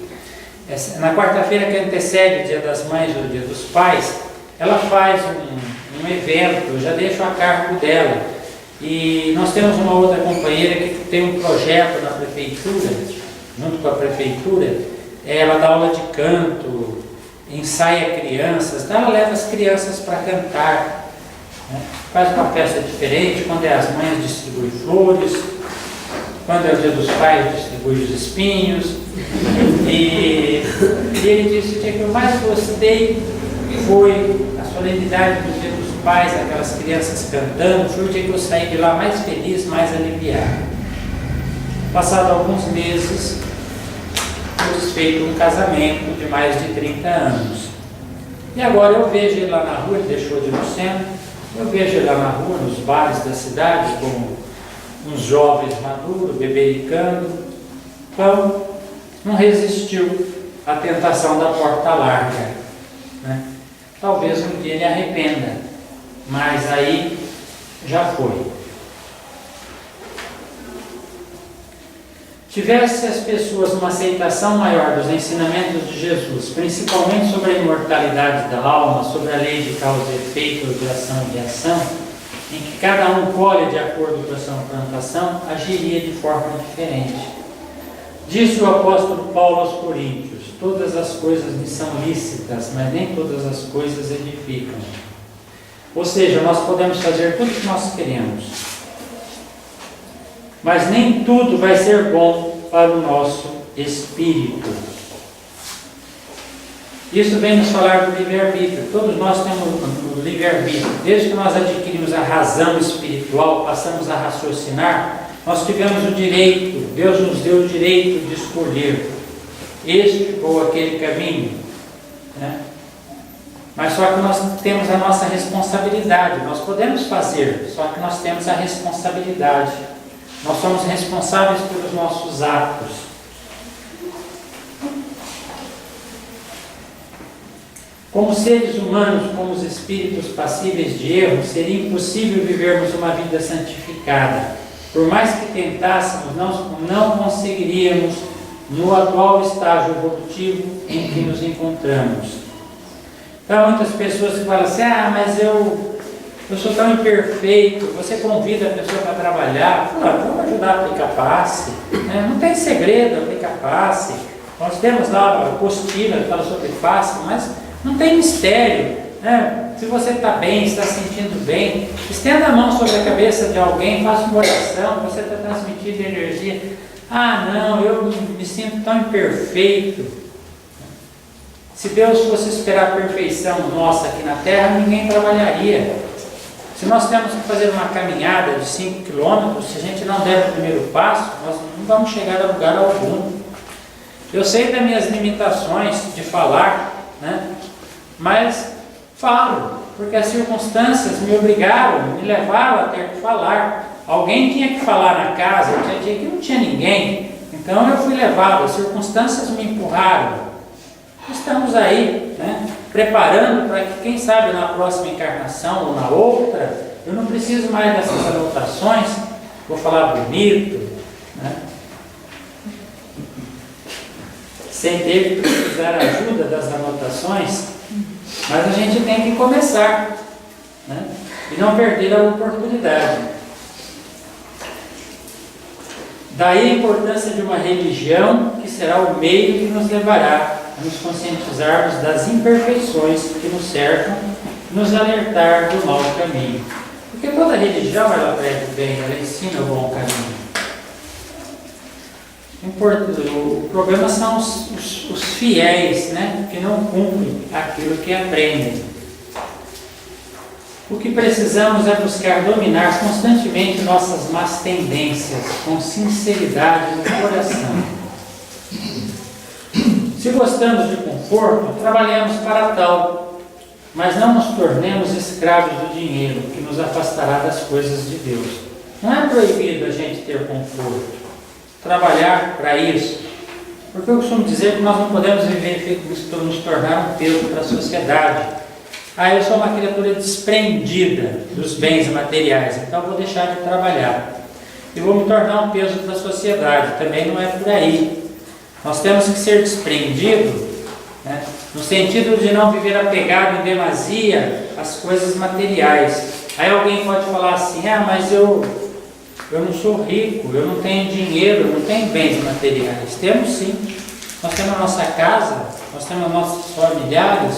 Na quarta-feira que antecede o Dia das Mães ou o Dia dos Pais, ela faz um evento, eu já deixo a cargo dela. E nós temos uma outra companheira que tem um projeto na prefeitura, junto com a prefeitura, ela dá aula de canto, ensaia crianças, ela leva as crianças para cantar, né? Faz uma festa diferente. Quando é as mães, distribui flores, quando é o Dia dos Pais, distribui os espinhos. E ele disse que o que eu mais gostei foi a solenidade do Dia dos Pais, aquelas crianças cantando. Foi o dia que eu saí de lá mais feliz, mais aliviado. Passado alguns meses, foi desfeito um casamento de mais de 30 anos. E agora eu vejo ele lá na rua, ele deixou de ir no centro, eu vejo ele lá na rua, nos bares da cidade, como uns jovens maduros, bebericando. Então, não resistiu à tentação da porta larga, né? Talvez um dia ele arrependa, mas aí já foi. Tivesse as pessoas uma aceitação maior dos ensinamentos de Jesus, principalmente sobre a imortalidade da alma, sobre a lei de causa e efeito, de ação e reação, em que cada um colhe de acordo com a sua plantação, agiria de forma diferente. Disse o apóstolo Paulo aos Coríntios: todas as coisas me são lícitas, mas nem todas as coisas edificam. Ou seja, nós podemos fazer tudo o que nós queremos, mas nem tudo vai ser bom para o nosso espírito. Isso vem nos falar do livre-arbítrio. Todos nós temos o livre-arbítrio. Desde que nós adquirimos a razão espiritual, passamos a raciocinar, Nós tivemos o direito, Deus nos deu o direito de escolher este ou aquele caminho, né? Mas só que nós temos a nossa responsabilidade. Nós podemos fazer, só que nós temos a responsabilidade. Nós somos responsáveis pelos nossos atos. Como seres humanos, como os espíritos passíveis de erro, seria impossível vivermos uma vida santificada. Por mais que tentássemos, não conseguiríamos no atual estágio evolutivo em que nos encontramos. Então, muitas pessoas que falam assim: mas eu sou tão imperfeito. Você convida a pessoa para trabalhar, fala: vamos ajudar a aplicar passe, né? Não tem segredo aplicar passe. Nós temos lá a apostila que fala sobre passe, mas não tem mistério, né? Se você está bem, está se sentindo bem, estenda a mão sobre a cabeça de alguém, faça uma oração, você está transmitindo energia. Não, eu me sinto tão imperfeito. Se Deus fosse esperar a perfeição nossa aqui na Terra, ninguém trabalharia. Se nós temos que fazer uma caminhada de 5 quilômetros, se a gente não der o primeiro passo, nós não vamos chegar a lugar algum. Eu sei das minhas limitações de falar, né? Mas falo, porque as circunstâncias me obrigaram, me levaram a ter que falar. Alguém tinha que falar na casa, tinha dia que não tinha ninguém. Então eu fui levado, as circunstâncias me empurraram. Estamos aí, né, preparando para que, quem sabe, na próxima encarnação ou na outra, eu não preciso mais dessas anotações, vou falar bonito, né, sem ter que precisar da ajuda das anotações, mas a gente tem que começar, né, e não perder a oportunidade. Daí a importância de uma religião que será o meio que nos levará a nos conscientizarmos das imperfeições que nos cercam e nos alertar do mau caminho. Porque toda religião, ela prega o bem, ela ensina o bom caminho. O problema são os fiéis, né, que não cumprem aquilo que aprendem. O que precisamos é buscar dominar constantemente nossas más tendências, com sinceridade no coração. Se gostamos de conforto, trabalhemos para tal, mas não nos tornemos escravos do dinheiro, que nos afastará das coisas de Deus. Não é proibido a gente ter conforto, trabalhar para isso, porque eu costumo dizer que nós não podemos viver e nos tornar um peso para a sociedade. Eu sou uma criatura desprendida dos bens materiais, então vou deixar de trabalhar e vou me tornar um peso para a sociedade. Também não é por aí. Nós temos que ser desprendidos, né, no sentido de não viver apegado em demasia às coisas materiais. Aí alguém pode falar assim: mas eu não sou rico, eu não tenho dinheiro, eu não tenho bens materiais. Temos sim. Nós temos a nossa casa, nós temos nossos familiares,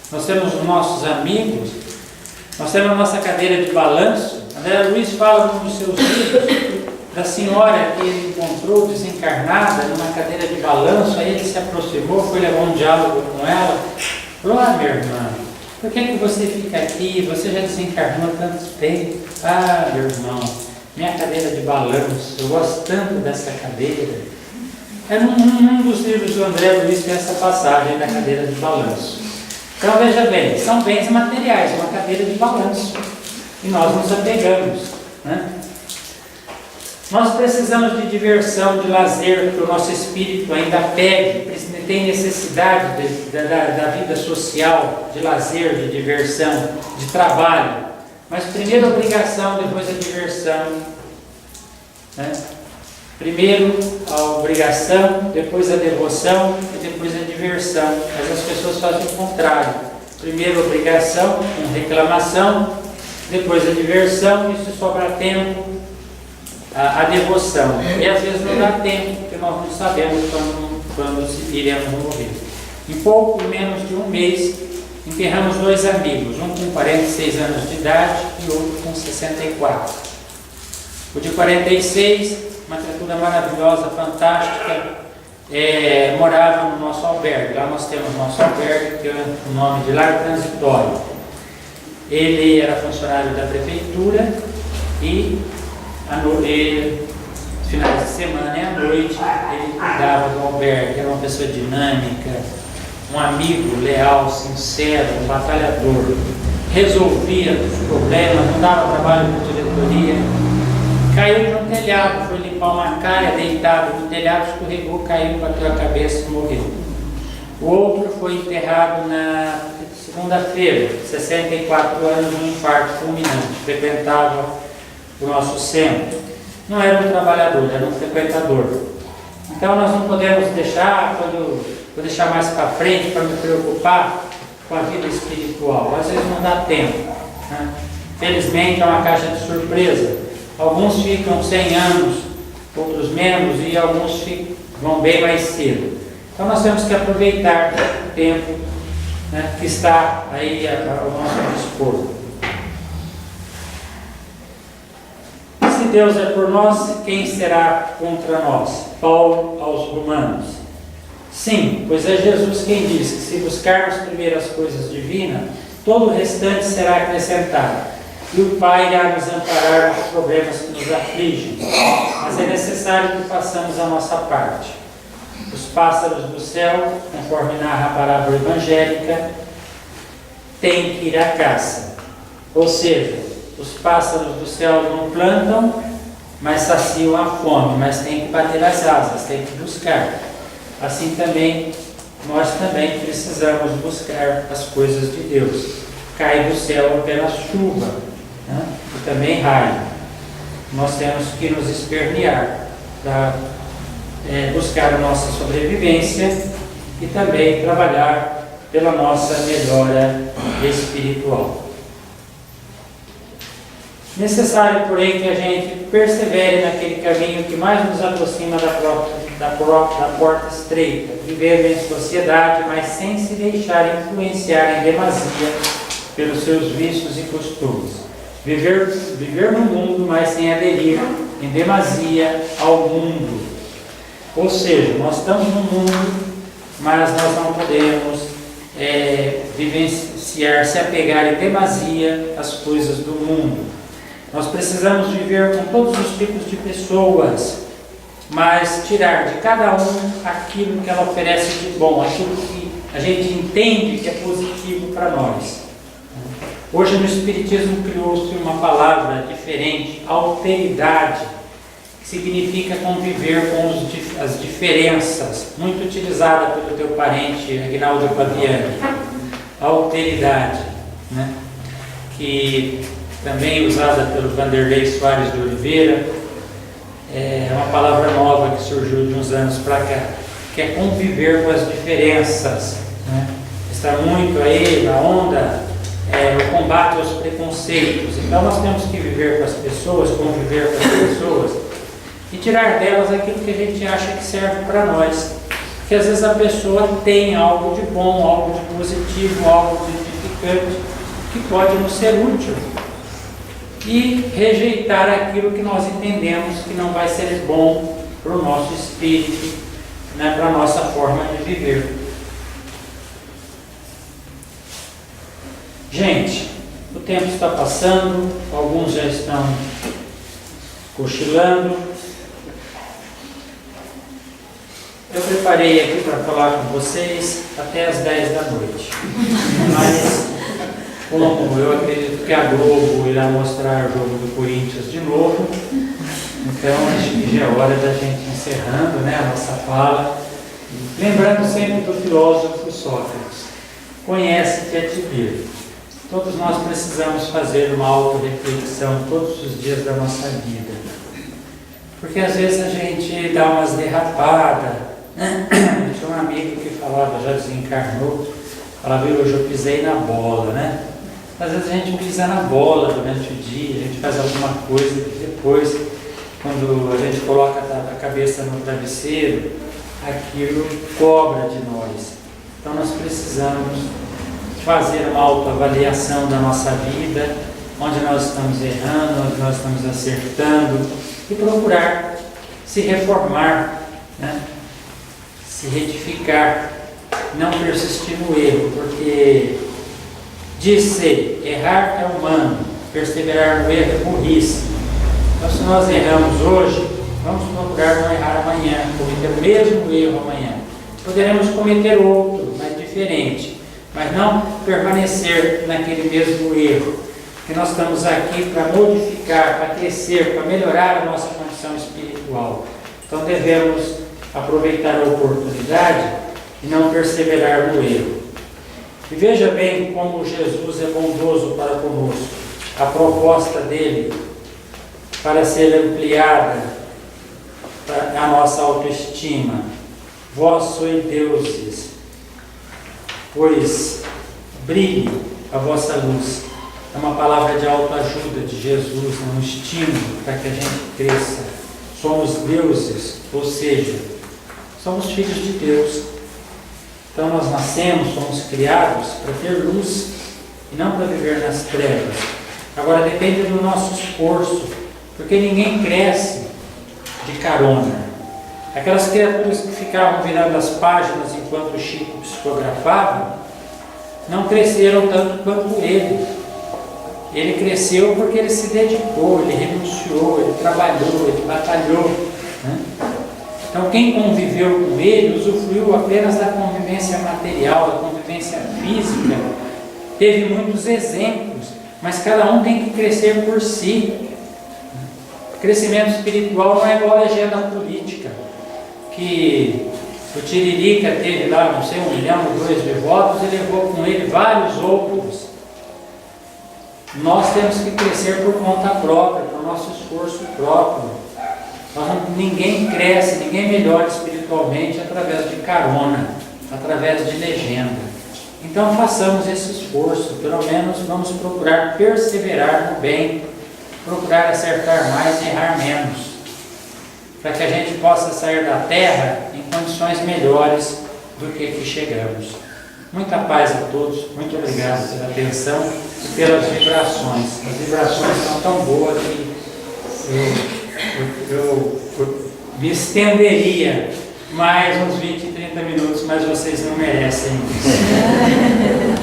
nós temos os nossos amigos, nós temos a nossa cadeira de balanço. André Luiz fala num dos seus livros da senhora que ele encontrou desencarnada numa cadeira de balanço. Aí ele se aproximou, foi levar um diálogo com ela, falou: minha irmã, por que você fica aqui? Você já desencarnou há tanto tempo. Meu irmão, minha cadeira de balanço, eu gosto tanto dessa cadeira. Num dos livros do André Luiz tem essa passagem da cadeira de balanço. Então veja bem, são bens materiais, uma cadeira de balanço, e nós nos apegamos, né? Nós precisamos de diversão, de lazer, porque o nosso espírito ainda pede, tem necessidade da vida social, de lazer, de diversão, de trabalho. Mas primeiro a obrigação, depois a diversão, né? Primeiro a obrigação, depois a devoção e depois a diversão. Mas as pessoas fazem o contrário. Primeiro a obrigação, com reclamação, depois a diversão, e se sobrar tempo, a devoção. E às vezes não dá tempo, porque nós não sabemos quando iremos morrer. Em pouco menos de um mês, enterramos 2 amigos, um com 46 anos de idade e outro com 64. O de 46, uma criatura maravilhosa, fantástica, morava no nosso albergue. Lá nós temos nosso albergue, que é o nome de Lar Transitório. Ele era funcionário da prefeitura e finais de semana e à noite ele cuidava do albergue. Era uma pessoa dinâmica, um amigo leal, sincero, um batalhador. Resolvia os problemas, não dava trabalho para a diretoria. Caiu no telhado, foi limpar uma caia, deitado no telhado, escorregou, caiu, bateu a cabeça e morreu. O outro foi enterrado na segunda-feira, 64 anos, um infarto fulminante, frequentava o nosso centro. Não era um trabalhador, era um frequentador. Então nós não podemos deixar, vou deixar mais para frente para me preocupar com a vida espiritual. Às vezes não dá tempo, né? Felizmente é uma caixa de surpresa. Alguns ficam 100 anos, outros menos, e alguns vão bem mais cedo. Então nós temos que aproveitar o tempo, né, que está aí ao nosso dispor. Se Deus é por nós, quem será contra nós? Paulo aos Romanos. Sim, pois é Jesus quem diz que se buscarmos primeiro as coisas divinas, todo o restante será acrescentado. E o Pai irá nos amparar nos problemas que nos afligem. Mas é necessário que façamos a nossa parte. Os pássaros do céu, conforme narra a parábola evangélica, têm que ir à caça. Ou seja, os pássaros do céu não plantam, mas saciam a fome, mas têm que bater as asas, têm que buscar. Assim também, nós também precisamos buscar as coisas de Deus. Cai do céu apenas chuva, né? E também raio. Nós temos que nos espernear para buscar a nossa sobrevivência e também trabalhar pela nossa melhora espiritual. Necessário, porém, que a gente persevere naquele caminho que mais nos aproxima da porta estreita, vivendo em sociedade, mas sem se deixar influenciar em demasia pelos seus vícios e costumes. Viver no mundo, mas sem aderir em demasia ao mundo. Ou seja, nós estamos no mundo, mas nós não podemos vivenciar, se apegar em demasia às coisas do mundo. Nós precisamos viver com todos os tipos de pessoas, mas tirar de cada um aquilo que ela oferece de bom, aquilo que a gente entende que é positivo para nós. Hoje no Espiritismo criou-se uma palavra diferente, alteridade, que significa conviver com as diferenças, muito utilizada pelo teu parente Aguinaldo Paviani. Alteridade, né? Que também usada pelo Vanderlei Soares de Oliveira, é uma palavra nova que surgiu de uns anos para cá, que é conviver com as diferenças, né? Está muito aí na onda o combate aos preconceitos. Então nós temos que viver com as pessoas, conviver com as pessoas e tirar delas aquilo que a gente acha que serve para nós. Porque às vezes a pessoa tem algo de bom, algo de positivo, algo de edificante, que pode nos ser útil. E rejeitar aquilo que nós entendemos que não vai ser bom para o nosso espírito, né, para a nossa forma de viver. Gente, o tempo está passando, alguns já estão cochilando. Eu preparei aqui para falar com vocês até as 10 da noite, mas como eu acredito que a Globo irá mostrar o jogo do Corinthians de novo, então acho que já é hora da gente encerrando, né, a nossa fala, lembrando sempre do filósofo Sócrates: conhece-te a ti mesmo. Todos nós precisamos fazer uma auto-reflexão todos os dias da nossa vida, porque às vezes a gente dá umas derrapadas, né? Tinha um amigo que falava, já desencarnou, falava: hoje eu pisei na bola, né? Às vezes a gente pisa na bola durante o dia, a gente faz alguma coisa e depois, quando a gente coloca a cabeça no travesseiro, aquilo cobra de nós. Então nós precisamos fazer uma autoavaliação da nossa vida, onde nós estamos errando, onde nós estamos acertando, e procurar se reformar, né? Se retificar, não persistir no erro, porque diz-se: errar é humano, perseverar no erro é burrice. Então, se nós erramos hoje, Vamos procurar não errar amanhã, cometer o mesmo erro amanhã. Poderemos cometer outro, mas diferente, mas não permanecer naquele mesmo erro. Porque nós estamos aqui para modificar, para crescer, para melhorar a nossa condição espiritual. Então devemos aproveitar a oportunidade e não perseverar no erro. E veja bem como Jesus é bondoso para conosco. A proposta dele para ser ampliada a nossa autoestima. Vós sois deuses, pois brilhe a vossa luz. É uma palavra de autoajuda de Jesus, um estímulo para que a gente cresça. Somos deuses, ou seja, somos filhos de Deus. Então nós nascemos, somos criados para ter luz e não para viver nas trevas. Agora depende do nosso esforço, porque ninguém cresce de carona. Aquelas criaturas que ficavam virando as páginas enquanto o Chico psicografava, não cresceram tanto quanto ele. Ele cresceu porque ele se dedicou, ele renunciou, ele trabalhou, ele batalhou, né? Então quem conviveu com ele usufruiu apenas da convivência material, da convivência física. Teve muitos exemplos, mas cada um tem que crescer por si. O crescimento espiritual não é igual a agenda política, que o Tiririca teve lá, não sei, 1 milhão ou 2 de votos e levou com ele vários outros. Nós temos que crescer por conta própria, por nosso esforço próprio. Ninguém cresce, ninguém melhora espiritualmente através de carona, através de legenda. Então façamos esse esforço, pelo menos vamos procurar perseverar no bem, procurar acertar mais e errar menos, para que a gente possa sair da terra em condições melhores do que chegamos. Muita paz a todos, muito obrigado pela atenção e pelas vibrações. As vibrações são tão boas que eu me estenderia mais uns 20, 30 minutos, mas vocês não merecem isso.